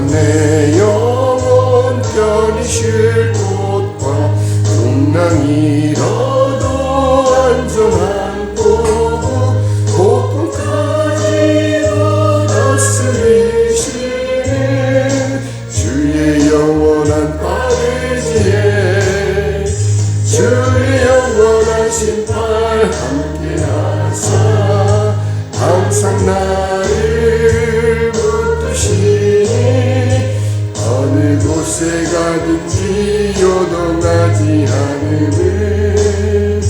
내 영혼 편히 쉴 곳과 풍랑이 잃어도 안전한 곳 폭풍까지도 다스리시는 주의 영원한 바르지에 주의 영원한 신발 함께하사 항상 나를 붙드시니 어느 곳에 가든지 요동하지 않음을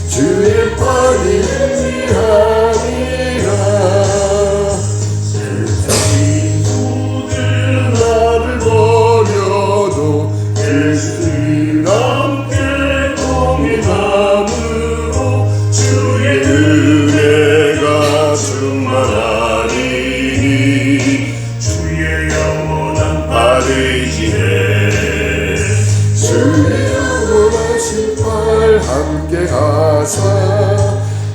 주의 팔이 의미하니라. 세상이 모든 나를 버려도 예수님 함께 동행함으로 주의 은혜가 충만하리니 주의 영원한 바르지에 주의 영원하신 팔 함께하사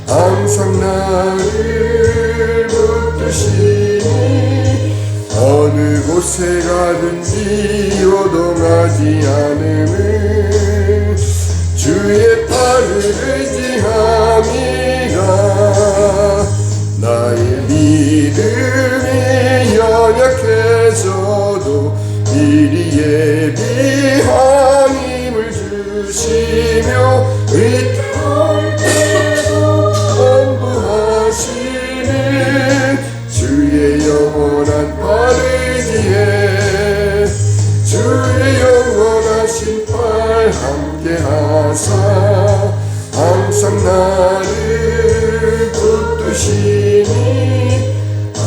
항상 나를 붙드시니 어느 곳에 가든지 요동하지 않음을 주의 팔을 의지함이라. 나의 믿음이 연약해져도 미리 예비한 힘을 주시며 위태할 때도 안부하시는 주의 영원한 바르지에 주의 영원하신 팔 함께하사 항상 나를 붙드시니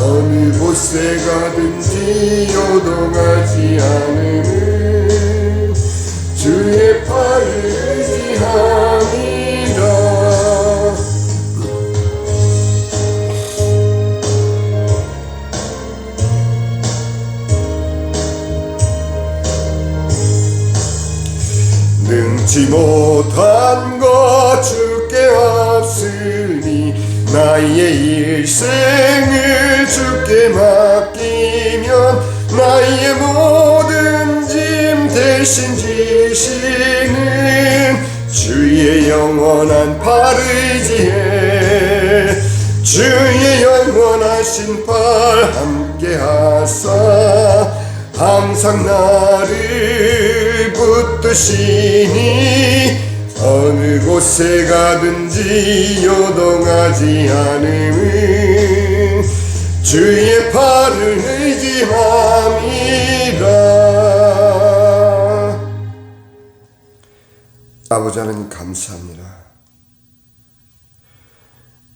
어느 곳에 가든지 요동하지 않음을 주의 팔을 의지함이라. 능치 못한 것 주께 없으니 나의 일생을 주께 맡기면 나의 모든 짐 대신 지시는 주의 영원한 바르지에 주의 영원하신 팔 함께하사 항상 나를 붙드시니 어느 곳에 가든지 요동하지 않음을 주의 팔을 의지함이라. 아버지 하나님 감사합니다.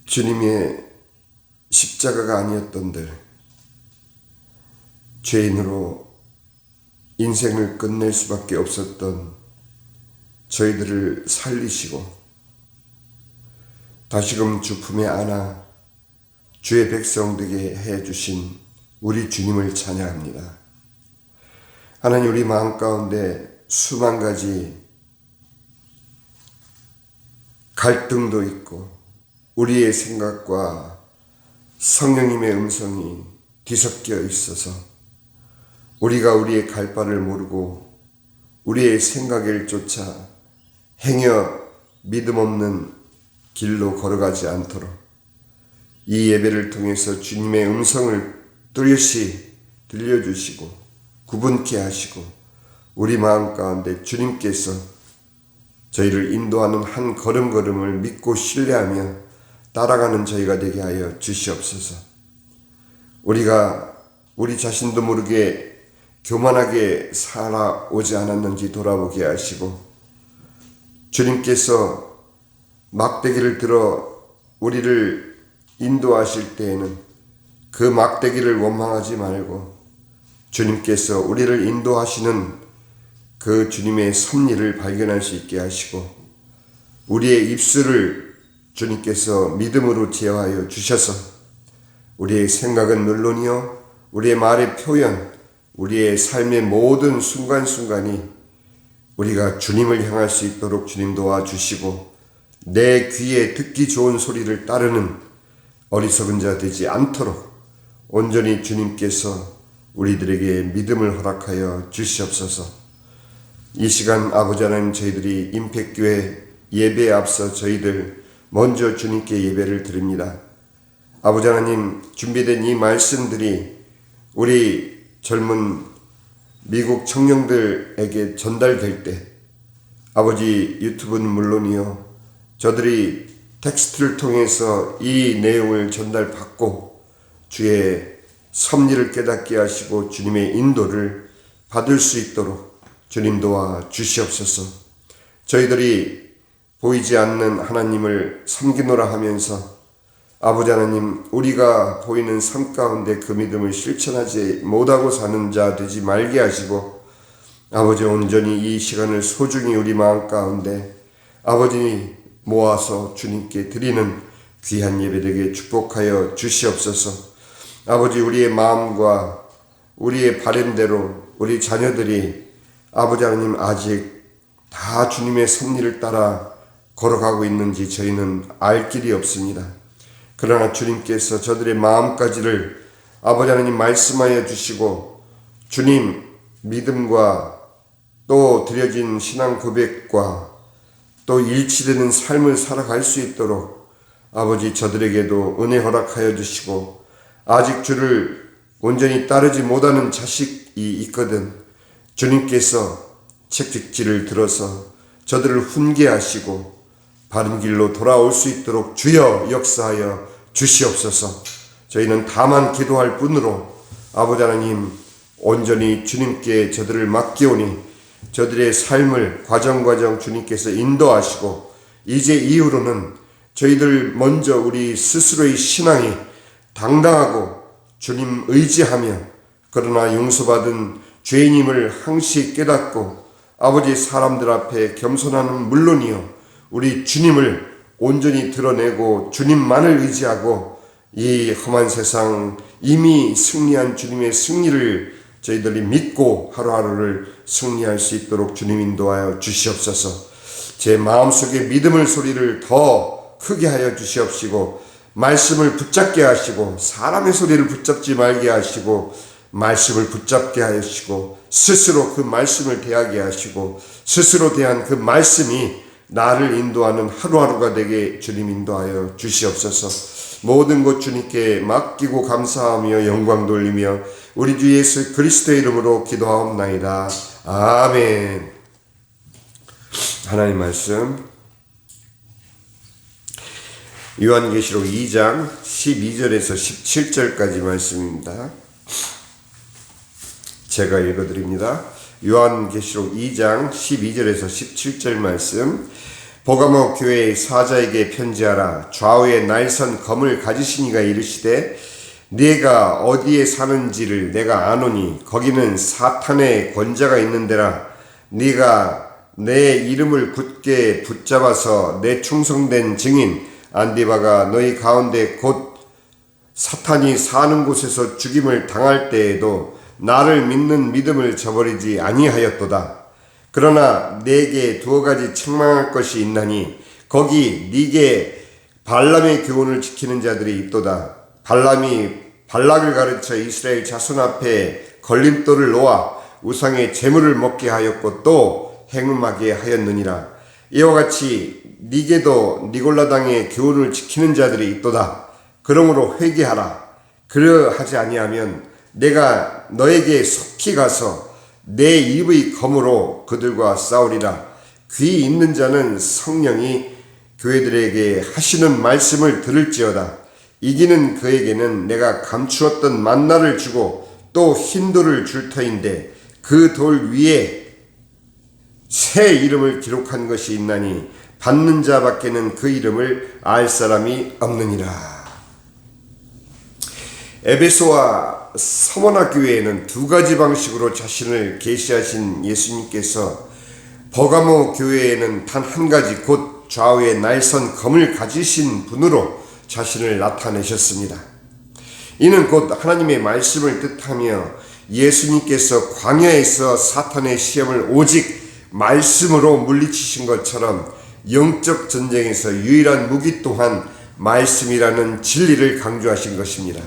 주님의 십자가가 아니었던들 죄인으로 인생을 끝낼 수밖에 없었던 저희들을 살리시고 다시금 주 품에 안아 주의 백성 되게 해주신 우리 주님을 찬양합니다. 하나님, 우리 마음 가운데 수만 가지 갈등도 있고 우리의 생각과 성령님의 음성이 뒤섞여 있어서 우리가 우리의 갈 바를 모르고 우리의 생각을 쫓아 행여 믿음 없는 길로 걸어가지 않도록 이 예배를 통해서 주님의 음성을 뚜렷이 들려주시고 구분케 하시고 우리 마음 가운데 주님께서 저희를 인도하는 한 걸음걸음을 믿고 신뢰하며 따라가는 저희가 되게 하여 주시옵소서. 우리가 우리 자신도 모르게 교만하게 살아오지 않았는지 돌아보게 하시고 주님께서 막대기를 들어 우리를 인도하실 때에는 그 막대기를 원망하지 말고 주님께서 우리를 인도하시는 그 주님의 섭리를 발견할 수 있게 하시고 우리의 입술을 주님께서 믿음으로 제어하여 주셔서 우리의 생각은 물론이요 우리의 말의 표현, 우리의 삶의 모든 순간순간이 우리가 주님을 향할 수 있도록 주님 도와주시고 내 귀에 듣기 좋은 소리를 따르는 어리석은 자 되지 않도록 온전히 주님께서 우리들에게 믿음을 허락하여 주시옵소서. 이 시간 아버지 하나님, 저희들이 임팩교회 예배에 앞서 저희들 먼저 주님께 예배를 드립니다. 아버지 하나님, 준비된 이 말씀들이 우리 젊은 미국 청년들에게 전달될 때 아버지, 유튜브는 물론이요, 저들이 텍스트를 통해서 이 내용을 전달받고 주의 섭리를 깨닫게 하시고 주님의 인도를 받을 수 있도록 주님 도와 주시옵소서. 저희들이 보이지 않는 하나님을 섬기노라 하면서 아버지 하나님, 우리가 보이는 삶 가운데 그 믿음을 실천하지 못하고 사는 자 되지 말게 하시고, 아버지, 온전히 이 시간을 소중히 우리 마음 가운데 아버지 모아서 주님께 드리는 귀한 예배되게 축복하여 주시옵소서. 아버지, 우리의 마음과 우리의 바램대로 우리 자녀들이 아버지 하나님 아직 다 주님의 섭리를 따라 걸어가고 있는지 저희는 알 길이 없습니다. 그러나 주님께서 저들의 마음까지를 아버지 하나님 말씀하여 주시고, 주님 믿음과 또 드려진 신앙 고백과 또 일치되는 삶을 살아갈 수 있도록 아버지, 저들에게도 은혜 허락하여 주시고, 아직 주를 온전히 따르지 못하는 자식이 있거든 주님께서 책직지를 들어서 저들을 훈계하시고 바른 길로 돌아올 수 있도록 주여 역사하여 주시옵소서. 저희는 다만 기도할 뿐으로 아버지 하나님, 온전히 주님께 저들을 맡기오니 저들의 삶을 과정 주님께서 인도하시고, 이제 이후로는 저희들 먼저 우리 스스로의 신앙이 당당하고 주님 의지하며, 그러나 용서받은 죄인임을 항시 깨닫고 아버지, 사람들 앞에 겸손함은 물론이요, 우리 주님을 온전히 드러내고 주님만을 의지하고 이 험한 세상 이미 승리한 주님의 승리를 저희들이 믿고 하루하루를 승리할 수 있도록 주님 인도하여 주시옵소서. 제 마음속에 믿음의 소리를 더 크게 하여 주시옵시고, 말씀을 붙잡게 하시고, 사람의 소리를 붙잡지 말게 하시고, 말씀을 붙잡게 하시고, 스스로 그 말씀을 대하게 하시고, 스스로 대한 그 말씀이 나를 인도하는 하루하루가 되게 주님 인도하여 주시옵소서. 모든 것 주님께 맡기고 감사하며 영광 돌리며 우리 주 예수 그리스도의 이름으로 기도하옵나이다. 아멘. 하나님 말씀, 요한계시록 2장 12절에서 17절까지 말씀입니다. 제가 읽어드립니다. 요한계시록 2장 12절에서 17절 말씀. 보가모 교회의 사자에게 편지하라. 좌우에 날선 검을 가지신 이가 이르시되, 네가 어디에 사는지를 내가 아노니 거기는 사탄의 권자가 있는 데라. 네가 내 이름을 굳게 붙잡아서 내 충성된 증인 안디바가 너희 가운데 곧 사탄이 사는 곳에서 죽임을 당할 때에도 나를 믿는 믿음을 저버리지 아니하였도다. 그러나 네게 두어 가지 책망할 것이 있나니 거기 네게 발람의 교훈을 지키는 자들이 있도다. 발람이 발락을 가르쳐 이스라엘 자손 앞에 걸림돌을 놓아 우상의 제물을 먹게 하였고 또 행음하게 하였느니라. 이와 같이 네게도 니골라당의 교훈을 지키는 자들이 있도다. 그러므로 회개하라. 그러하지 아니하면 내가 너에게 속히 가서 내 입의 검으로 그들과 싸우리라. 귀 있는 자는 성령이 교회들에게 하시는 말씀을 들을지어다. 이기는 그에게는 내가 감추었던 만나를 주고 또 흰 돌을 줄 터인데 그 돌 위에 새 이름을 기록한 것이 있나니 받는 자밖에는 그 이름을 알 사람이 없느니라. 에베소와 서머나 교회에는 두 가지 방식으로 자신을 계시하신 예수님께서 버가모 교회에는 단 한 가지, 곧 좌우에 날선 검을 가지신 분으로 자신을 나타내셨습니다. 이는 곧 하나님의 말씀을 뜻하며 예수님께서 광야에서 사탄의 시험을 오직 말씀으로 물리치신 것처럼 영적 전쟁에서 유일한 무기 또한 말씀이라는 진리를 강조하신 것입니다.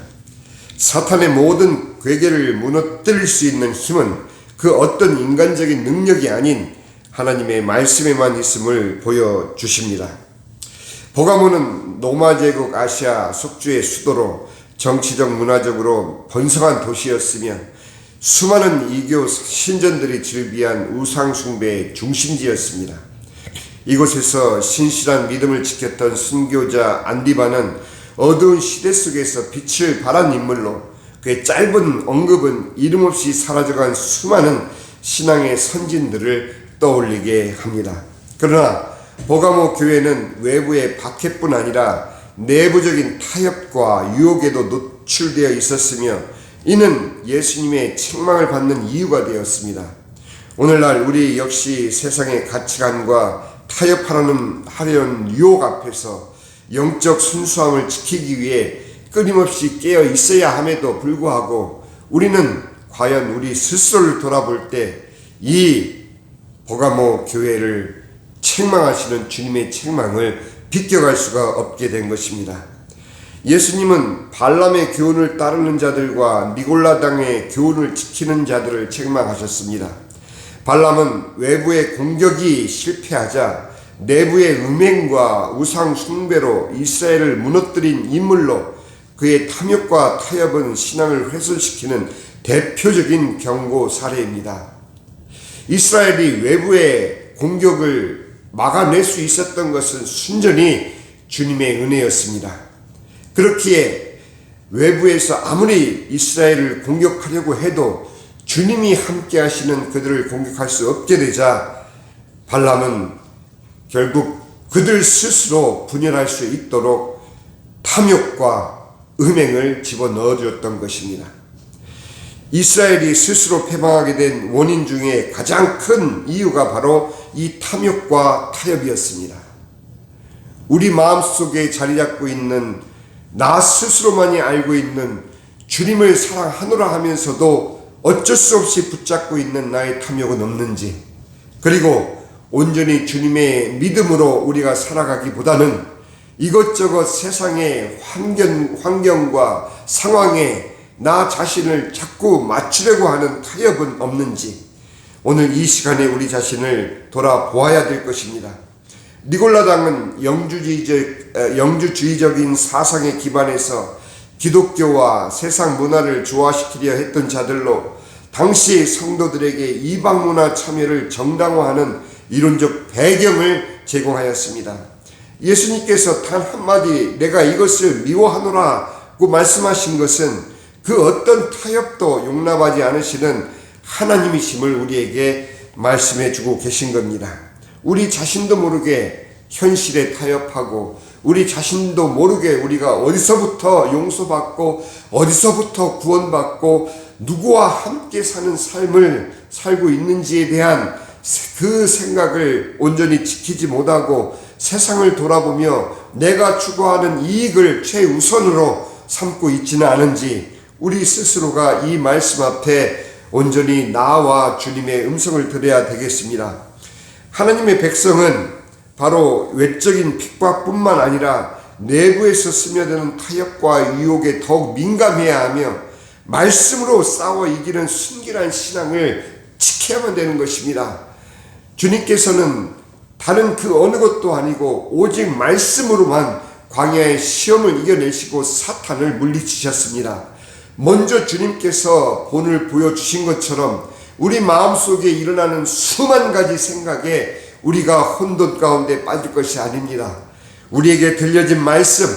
사탄의 모든 괴계를 무너뜨릴 수 있는 힘은 그 어떤 인간적인 능력이 아닌 하나님의 말씀에만 있음을 보여주십니다. 버가모는 로마 제국 아시아 속주의 수도로 정치적 문화적으로 번성한 도시였으며 수많은 이교 신전들이 즐비한 우상 숭배의 중심지였습니다. 이곳에서 신실한 믿음을 지켰던 순교자 안디바는 어두운 시대 속에서 빛을 발한 인물로 그의 짧은 언급은 이름 없이 사라져간 수많은 신앙의 선진들을 떠올리게 합니다. 그러나 버가모 교회는 외부의 박해뿐 아니라 내부적인 타협과 유혹에도 노출되어 있었으며 이는 예수님의 책망을 받는 이유가 되었습니다. 오늘날 우리 역시 세상의 가치관과 타협하려는 유혹 앞에서 영적 순수함을 지키기 위해 끊임없이 깨어 있어야 함에도 불구하고 우리는 과연 우리 스스로를 돌아볼 때 이 버가모 교회를 책망하시는 주님의 책망을 비껴갈 수가 없게 된 것입니다. 예수님은 발람의 교훈을 따르는 자들과 니골라당의 교훈을 지키는 자들을 책망하셨습니다. 발람은 외부의 공격이 실패하자 내부의 음행과 우상 숭배로 이스라엘을 무너뜨린 인물로 그의 탐욕과 타협은 신앙을 훼손시키는 대표적인 경고 사례입니다. 이스라엘이 외부의 공격을 막아낼 수 있었던 것은 순전히 주님의 은혜였습니다. 그렇기에 외부에서 아무리 이스라엘을 공격하려고 해도 주님이 함께 하시는 그들을 공격할 수 없게 되자 발람은 결국 그들 스스로 분열할 수 있도록 탐욕과 음행을 집어넣어 주었던 것입니다. 이스라엘이 스스로 패망하게 된 원인 중에 가장 큰 이유가 바로 이 탐욕과 타협이었습니다. 우리 마음속에 자리 잡고 있는 나 스스로만이 알고 있는 주님을 사랑하노라 하면서도 어쩔 수 없이 붙잡고 있는 나의 탐욕은 없는지, 그리고 온전히 주님의 믿음으로 우리가 살아가기보다는 이것저것 세상의 환경과 상황에 나 자신을 자꾸 맞추려고 하는 타협은 없는지 오늘 이 시간에 우리 자신을 돌아보아야 될 것입니다. 니골라당은 영주주의적인 사상에 기반해서 기독교와 세상 문화를 조화시키려 했던 자들로 당시 성도들에게 이방 문화 참여를 정당화하는 이론적 배경을 제공하였습니다. 예수님께서 단 한마디 내가 이것을 미워하노라고 말씀하신 것은 그 어떤 타협도 용납하지 않으시는 하나님이심을 우리에게 말씀해 주고 계신 겁니다. 우리 자신도 모르게 현실에 타협하고 우리 자신도 모르게 우리가 어디서부터 용서받고 어디서부터 구원받고 누구와 함께 사는 삶을 살고 있는지에 대한 그 생각을 온전히 지키지 못하고 세상을 돌아보며 내가 추구하는 이익을 최우선으로 삼고 있지는 않은지 우리 스스로가 이 말씀 앞에 온전히 나와 주님의 음성을 들어야 되겠습니다. 하나님의 백성은 바로 외적인 핍박뿐만 아니라 내부에서 스며드는 타협과 유혹에 더욱 민감해야 하며 말씀으로 싸워 이기는 순결한 신앙을 지켜야만 되는 것입니다. 주님께서는 다른 그 어느 것도 아니고 오직 말씀으로만 광야의 시험을 이겨내시고 사탄을 물리치셨습니다. 먼저 주님께서 본을 보여주신 것처럼 우리 마음속에 일어나는 수만 가지 생각에 우리가 혼돈 가운데 빠질 것이 아닙니다. 우리에게 들려진 말씀,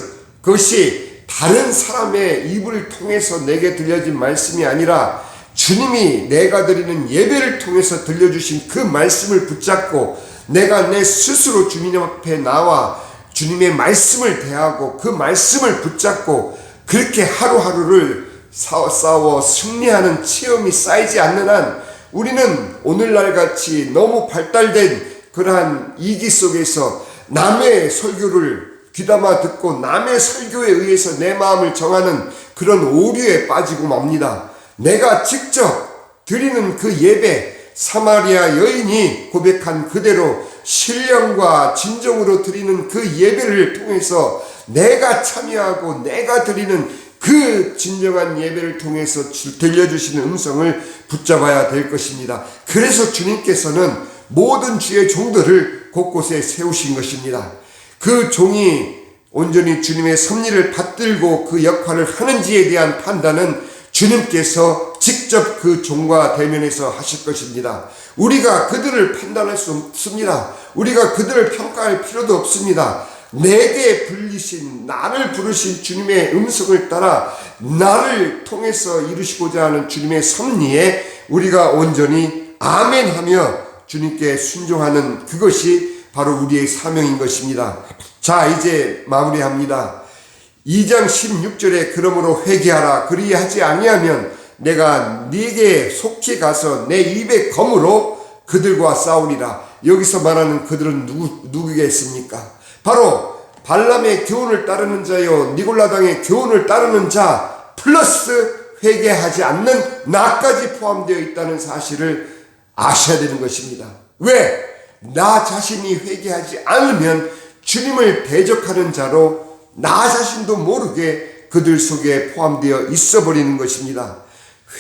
그것이 다른 사람의 입을 통해서 내게 들려진 말씀이 아니라 주님이 내가 드리는 예배를 통해서 들려주신 그 말씀을 붙잡고 내가 내 스스로 주님 앞에 나와 주님의 말씀을 대하고 그 말씀을 붙잡고 그렇게 하루하루를 싸워 승리하는 체험이 쌓이지 않는 한 우리는 오늘날 같이 너무 발달된 그러한 이기 속에서 남의 설교를 귀담아 듣고 남의 설교에 의해서 내 마음을 정하는 그런 오류에 빠지고 맙니다. 내가 직접 드리는 그 예배, 사마리아 여인이 고백한 그대로 신령과 진정으로 드리는 그 예배를 통해서 내가 참여하고 내가 드리는 그 진정한 예배를 통해서 들려주시는 음성을 붙잡아야 될 것입니다. 그래서 주님께서는 모든 주의 종들을 곳곳에 세우신 것입니다. 그 종이 온전히 주님의 섭리를 받들고 그 역할을 하는지에 대한 판단은 주님께서 직접 그 종과 대면해서 하실 것입니다. 우리가 그들을 판단할 수 없습니다. 우리가 그들을 평가할 필요도 없습니다. 내게 불리신, 나를 부르신 주님의 음성을 따라 나를 통해서 이루시고자 하는 주님의 섭리에 우리가 온전히 아멘하며 주님께 순종하는 그것이 바로 우리의 사명인 것입니다. 자, 이제 마무리합니다. 2장 16절에 그러므로 회개하라. 그리하지 아니하면 내가 네게 속히 가서 내 입의 검으로 그들과 싸우리라. 여기서 말하는 그들은 누구겠습니까? 바로 발람의 교훈을 따르는 자요 니골라당의 교훈을 따르는 자 플러스 회개하지 않는 나까지 포함되어 있다는 사실을 아셔야 되는 것입니다. 왜? 나 자신이 회개하지 않으면 주님을 대적하는 자로 나 자신도 모르게 그들 속에 포함되어 있어버리는 것입니다.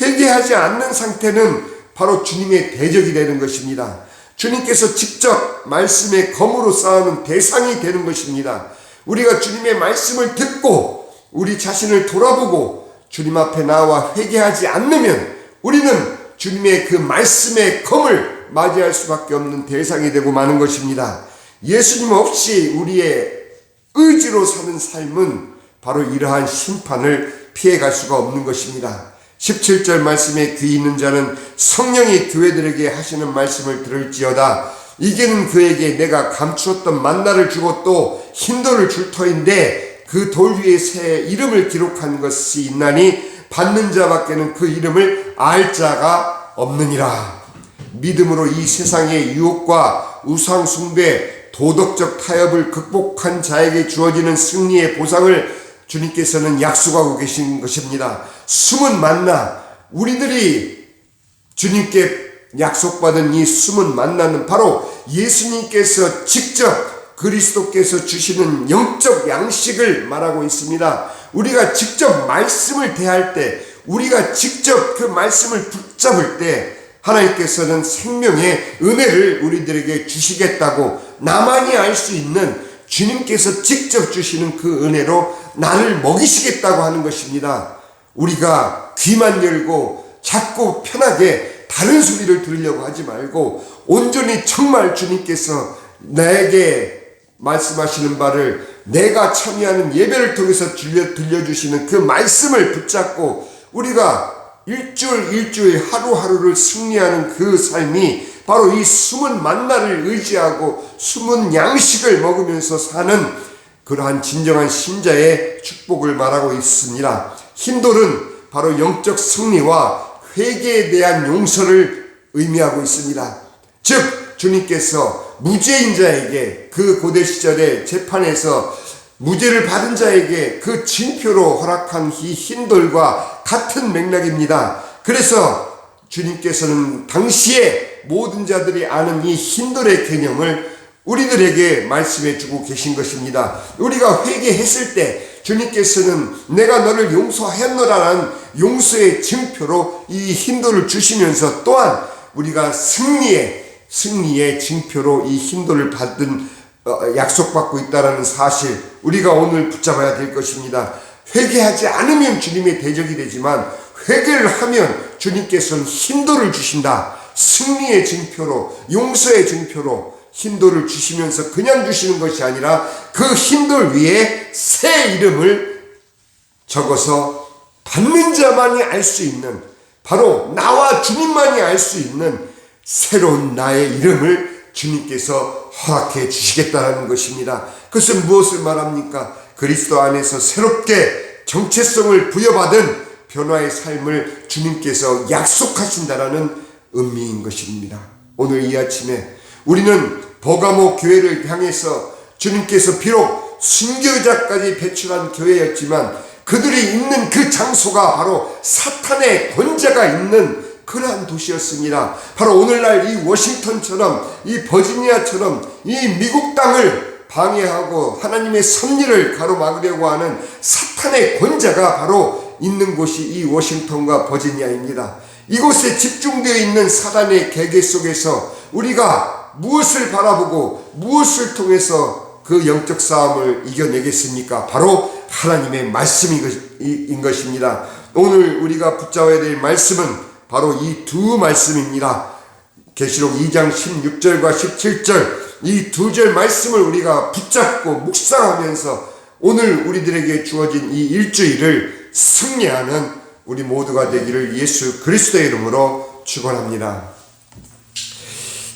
회개하지 않는 상태는 바로 주님의 대적이 되는 것입니다. 주님께서 직접 말씀의 검으로 싸우는 대상이 되는 것입니다. 우리가 주님의 말씀을 듣고 우리 자신을 돌아보고 주님 앞에 나와 회개하지 않으면 우리는 주님의 그 말씀의 검을 맞이할 수밖에 없는 대상이 되고 마는 것입니다. 예수님 없이 우리의 의지로 사는 삶은 바로 이러한 심판을 피해갈 수가 없는 것입니다. 17절 말씀에 귀 있는 자는 성령이 교회들에게 하시는 말씀을 들을지어다. 이게는 그에게 내가 감추었던 만나를 주고 또 흰돌을 줄 터인데 그 돌 위에 새 이름을 기록한 것이 있나니 받는 자밖에는 그 이름을 알 자가 없느니라. 믿음으로 이 세상의 유혹과 우상 숭배, 도덕적 타협을 극복한 자에게 주어지는 승리의 보상을 주님께서는 약속하고 계신 것입니다. 숨은 만나, 우리들이 주님께 약속받은 이 숨은 만나는 바로 예수님께서 직접 그리스도께서 주시는 영적 양식을 말하고 있습니다. 우리가 직접 말씀을 대할 때, 우리가 직접 그 말씀을 붙잡을 때 하나님께서는 생명의 은혜를 우리들에게 주시겠다고, 나만이 알 수 있는 주님께서 직접 주시는 그 은혜로 나를 먹이시겠다고 하는 것입니다. 우리가 귀만 열고 자꾸 편하게 다른 소리를 들으려고 하지 말고 온전히 정말 주님께서 나에게 말씀하시는 바를 내가 참여하는 예배를 통해서 들려주시는 그 말씀을 붙잡고 우리가 일주일 하루하루를 승리하는 그 삶이 바로 이 숨은 만나를 의지하고 숨은 양식을 먹으면서 사는 그러한 진정한 신자의 축복을 말하고 있습니다. 흰돌은 바로 영적 승리와 회개에 대한 용서를 의미하고 있습니다. 즉 주님께서 무죄인 자에게 그 고대 시절의 재판에서 무죄를 받은 자에게 그 징표로 허락한 이 흰돌과 같은 맥락입니다. 그래서 주님께서는 당시에 모든 자들이 아는 이 흰돌의 개념을 우리들에게 말씀해 주고 계신 것입니다. 우리가 회개했을 때 주님께서는 내가 너를 용서하였노라는 용서의 징표로 이 흰돌을 주시면서 또한 우리가 승리의 징표로 이 흰돌을 받은 약속받고 있다는 사실 우리가 오늘 붙잡아야 될 것입니다. 회개하지 않으면 주님의 대적이 되지만 회개를 하면 주님께서는 흰돌을 주신다. 승리의 징표로, 용서의 징표로 흰돌을 주시면서 그냥 주시는 것이 아니라 그 흰돌 위에 새 이름을 적어서 받는 자만이 알 수 있는, 바로 나와 주님만이 알 수 있는 새로운 나의 이름을 주님께서 허락해 주시겠다는 것입니다. 그것은 무엇을 말합니까? 그리스도 안에서 새롭게 정체성을 부여받은 변화의 삶을 주님께서 약속하신다라는 의미인 것입니다. 오늘 이 아침에 우리는 버가모 교회를 향해서 주님께서 비록 순교자까지 배출한 교회였지만 그들이 있는 그 장소가 바로 사탄의 권자가 있는 그러한 도시였습니다. 바로 오늘날 이 워싱턴처럼, 이 버지니아처럼 이 미국 땅을 방해하고 하나님의 섭리를 가로막으려고 하는 사탄의 권자가 바로 있는 곳이 이 워싱턴과 버지니아입니다. 이곳에 집중되어 있는 사단의 계계 속에서 우리가 무엇을 바라보고 무엇을 통해서 그 영적 싸움을 이겨내겠습니까? 바로 하나님의 말씀인 것입니다. 오늘 우리가 붙잡아야 될 말씀은 바로 이 두 말씀입니다. 계시록 2장 16절과 17절 이 두 절 말씀을 우리가 붙잡고 묵상하면서 오늘 우리들에게 주어진 이 일주일을 승리하는 우리 모두가 되기를 예수 그리스도의 이름으로 축원합니다.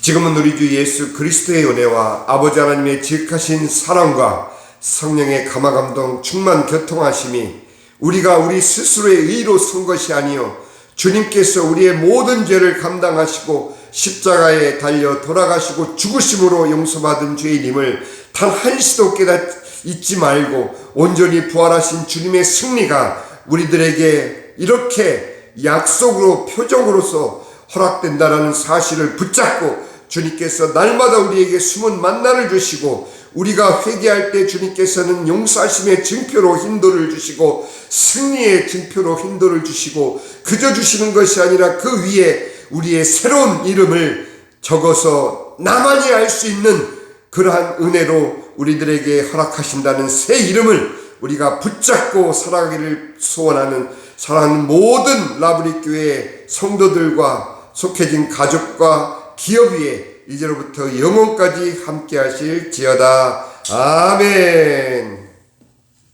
지금은 우리 주 예수 그리스도의 은혜와 아버지 하나님의 지극하신 사랑과 성령의 감화감동 충만 교통하심이 우리가 우리 스스로의 의로 선 것이 아니요 주님께서 우리의 모든 죄를 감당하시고 십자가에 달려 돌아가시고 죽으심으로 용서받은 죄인임을 단 한시도 잊지 말고 온전히 부활하신 주님의 승리가 우리들에게 이렇게 약속으로 표적으로서 허락된다라는 사실을 붙잡고 주님께서 날마다 우리에게 숨은 만나를 주시고 우리가 회개할 때 주님께서는 용서하심의 증표로 인도를 주시고 승리의 증표로 인도를 주시고 그저 주시는 것이 아니라 그 위에 우리의 새로운 이름을 적어서 나만이 알 수 있는 그러한 은혜로 우리들에게 허락하신다는 새 이름을 우리가 붙잡고 살아가기를 소원하는 사랑하는 모든 라브리 교회 성도들과 속해진 가족과 기업 위에 이제로부터 영원까지 함께 하실지어다. 아멘.